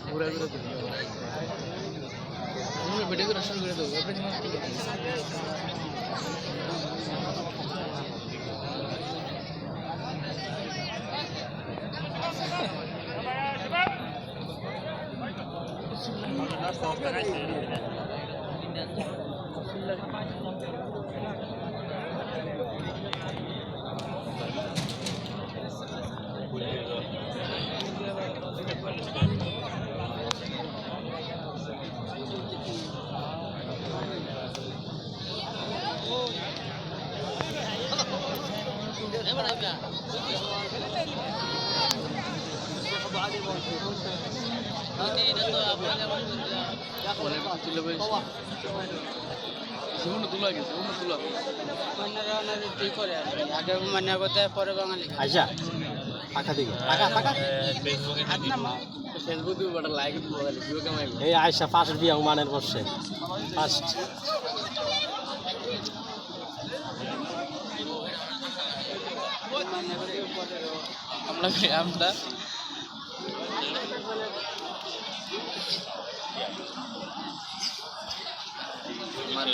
ঘুরে ঘুরে ভিডিও করে শুরু করে দেবো আচ্ছা পাখা দিকে এই আয়সা ফার্স্ট বিয়া মানের বসছে ফার্স্ট আমরা মানে